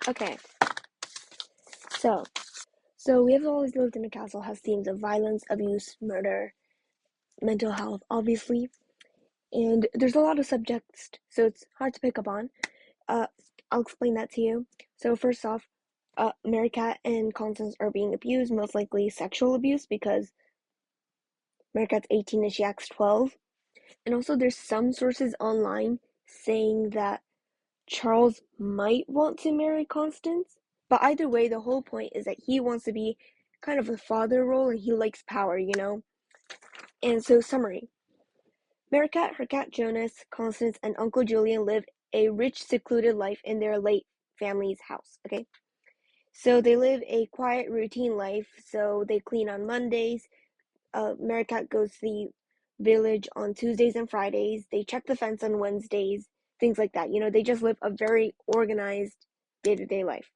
Okay, so so we have always lived in a castle has themes of violence, abuse, murder, mental health, obviously, and there's a lot of subjects, so it's hard to pick up on. Uh, I'll explain that to you. So first off, Mary Cat and Constance are being abused, most likely sexual abuse, because Mary Cat's 18 and she acts 12. And also, there's some sources online saying that Charles might want to marry Constance. But either way, the whole point is that he wants to be kind of a father role and he likes power, you know? And so, summary Mary Cat, her cat Jonas, Constance, and Uncle Julian live a rich, secluded life in their late family's house, okay? So they live a quiet, routine life. So they clean on Mondays. Mary Cat goes to the village on Tuesdays and Fridays. They check the fence on Wednesdays, things like that. You know, they just live a very organized day-to-day life.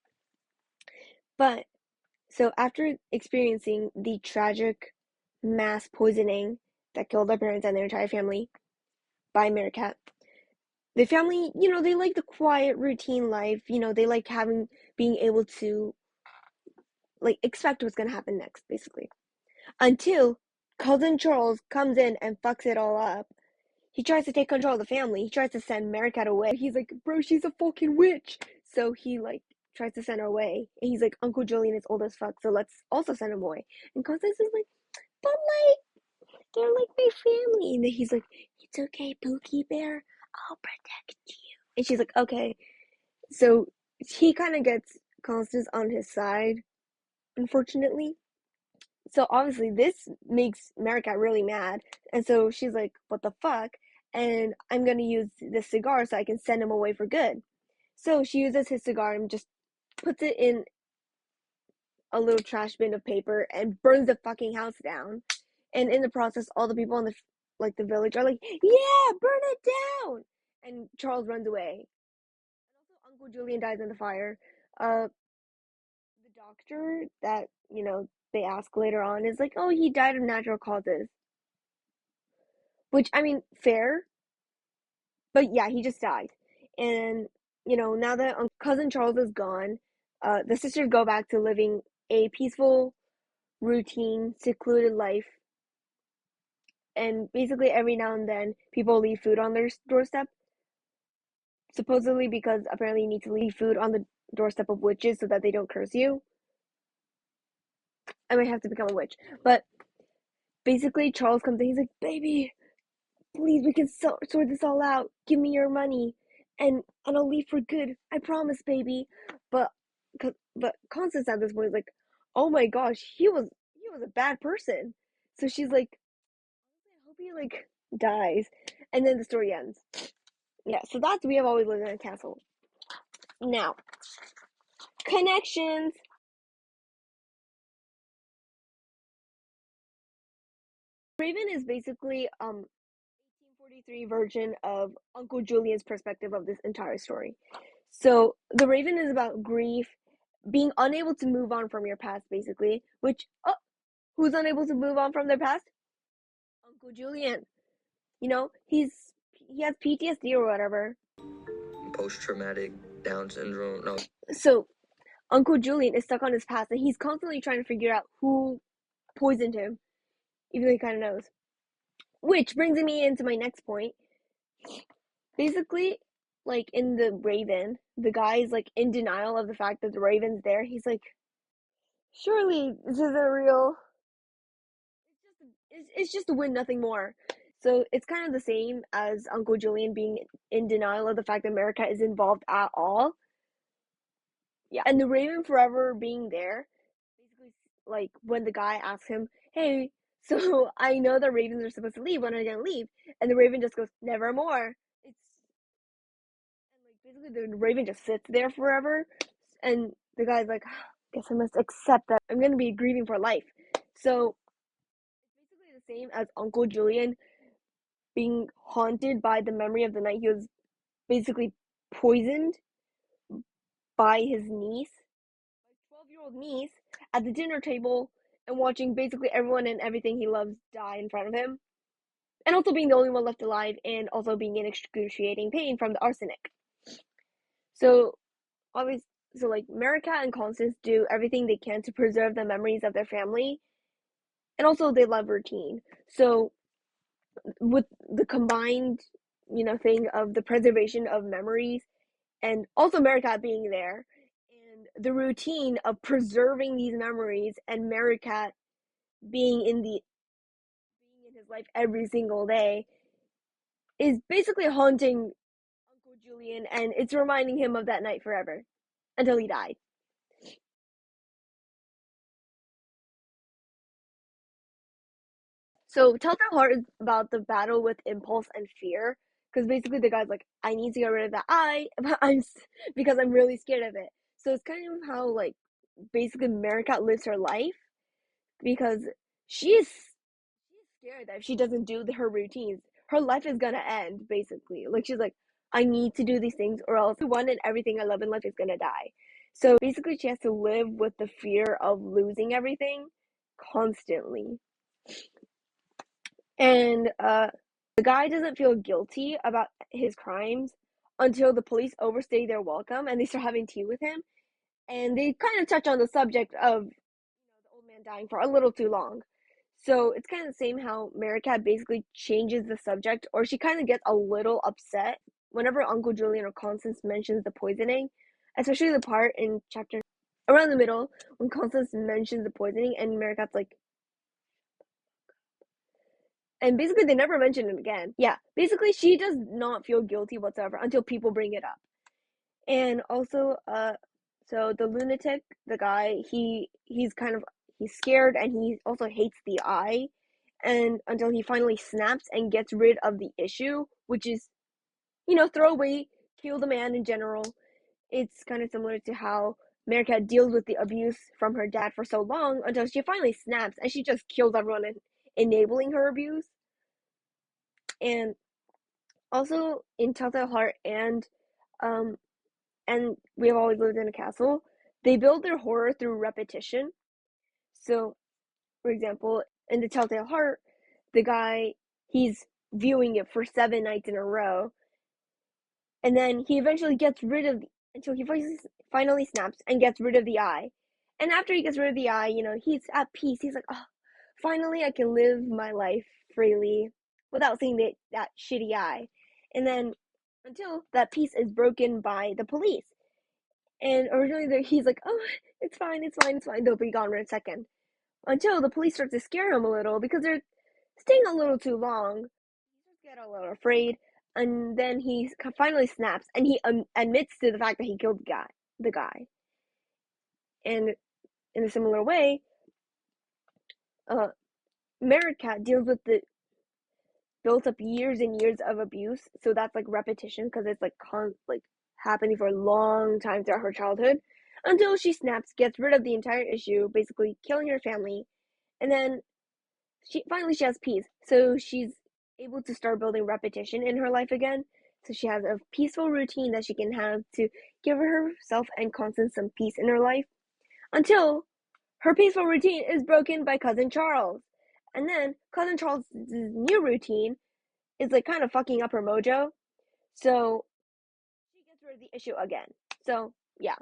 But so after experiencing the tragic mass poisoning that killed their parents and their entire family by Mary Cat, the family, you know, they like the quiet routine life. You know, they like being able to like expect what's gonna happen next, basically. Until cousin Charles comes in and fucks it all up. He tries to take control of the family. He tries to send Mary Cat away. He's like, bro, she's a fucking witch. So he like tries to send her away. And he's like, Uncle Julian is old as fuck, so let's also send him away. And Constance is like, but like, they're like my family. And then he's like, it's okay, Pookie Bear. I'll protect you. And she's like, okay. So he kind of gets Constance on his side, unfortunately. So obviously this makes Mary Cat really mad. And so she's like, what the fuck? And I'm gonna use this cigar so I can send him away for good. So she uses his cigar and just puts it in a little trash bin of paper and burns the fucking house down. And in the process, all the people in the village are like, yeah, burn it down. And Charles runs away. And also Uncle Julian dies in the fire. Uh the doctor that, you know, they ask later on is like, oh, he died of natural causes. Which I mean, fair, but yeah, he just died. And you know, now that cousin Charles is gone, the sisters go back to living a peaceful, routine, secluded life. And basically, every now and then, people leave food on their doorstep. Supposedly, because apparently you need to leave food on the doorstep of witches so that they don't curse you. I might have to become a witch. But basically, Charles comes in. He's like, "Baby, please, we can sort this all out. Give me your money, and I'll leave for good. I promise, baby." But but Constance at this point is like, "Oh my gosh, he was a bad person." So she's like, "I hope he like dies," and then the story ends. Yeah, so that's we have always lived in a castle. Now connections. Raven is basically 1843 version of Uncle Julian's perspective of this entire story. So the Raven is about grief, being unable to move on from your past, basically. Which, oh, who's unable to move on from their past? Uncle Julian. You know, he has PTSD or whatever. Post-traumatic Down syndrome. No. So Uncle Julian is stuck on his past, and he's constantly trying to figure out who poisoned him, even though he kind of knows. Which brings me into my next point. Basically, like in the Raven, the guy is like in denial of the fact that the Raven's there. He's like, surely this isn't real. It's just a win, nothing more. So it's kind of the same as Uncle Julian being in denial of the fact that America is involved at all. Yeah, and the Raven forever being there, basically, like when the guy asks him, "Hey, so I know the Ravens are supposed to leave. When are they gonna leave?" And the Raven just goes, "Nevermore." It's and like basically the Raven just sits there forever, and the guy's like, "Guess I must accept that I'm gonna be grieving for life." So it's basically the same as Uncle Julian being haunted by the memory of the night he was basically poisoned by his niece, my 12-year-old niece, at the dinner table and watching basically everyone and everything he loves die in front of him. And also being the only one left alive and also being in excruciating pain from the arsenic. So, obviously, so like Maricat and Constance do everything they can to preserve the memories of their family, and also they love routine. So with the combined, thing of the preservation of memories and also Maricat being there and the routine of preserving these memories and Maricat being being in his life every single day is basically haunting Uncle Julian, and it's reminding him of that night forever until he died. So Telltale Heart is about the battle with impulse and fear. Because basically the guy's like, I need to get rid of that eye, but because I'm really scared of it. So it's kind of how like basically Maricat lives her life because she's scared that if she doesn't do her routines, her life is gonna end. Basically, like she's like, I need to do these things or else one and everything I love in life is gonna die. So basically, she has to live with the fear of losing everything constantly. And the guy doesn't feel guilty about his crimes until the police overstay their welcome and they start having tea with him. And they kind of touch on the subject of the old man dying for a little too long. So it's kind of the same how Maricat basically changes the subject, or she kind of gets a little upset whenever Uncle Julian or Constance mentions the poisoning, especially the part in chapter around the middle when Constance mentions the poisoning and Maricat's like, and basically they never mention it again. Yeah, basically she does not feel guilty whatsoever until people bring it up. And also, so the lunatic, the guy, he's kind of he's scared and he also hates the eye, and until he finally snaps and gets rid of the issue, which is throw away, kill the man in general. It's kind of similar to how America deals with the abuse from her dad for so long until she finally snaps and she just kills everyone enabling her abuse. And also in Telltale Heart um and We Have Always Lived in a Castle, they build their horror through repetition. So, for example, in the Telltale Heart, the guy he's viewing it for 7 nights in a row, and then he eventually gets rid of until he finally snaps and gets rid of the eye. And after he gets rid of the eye, he's at peace. He's like, oh, finally I can live my life freely without seeing that shitty eye. And then until that peace is broken by the police. And originally he's like, oh, it's fine, it's fine, it's fine. They'll be gone in a second. Until the police start to scare him a little because they're staying a little too long. He starts to get a little afraid. And then he finally snaps and he admits to the fact that he killed the guy. And in a similar way, uh, Maricat deals with the built up years and years of abuse. So that's like repetition because it's like happening for a long time throughout her childhood until she snaps, gets rid of the entire issue, basically killing her family, and then she has peace. So she's able to start building repetition in her life again. So she has a peaceful routine that she can have to give herself and Constance some peace in her life until her peaceful routine is broken by cousin Charles. And then cousin Charles' new routine is like kind of fucking up her mojo. So she gets rid of the issue again. So yeah.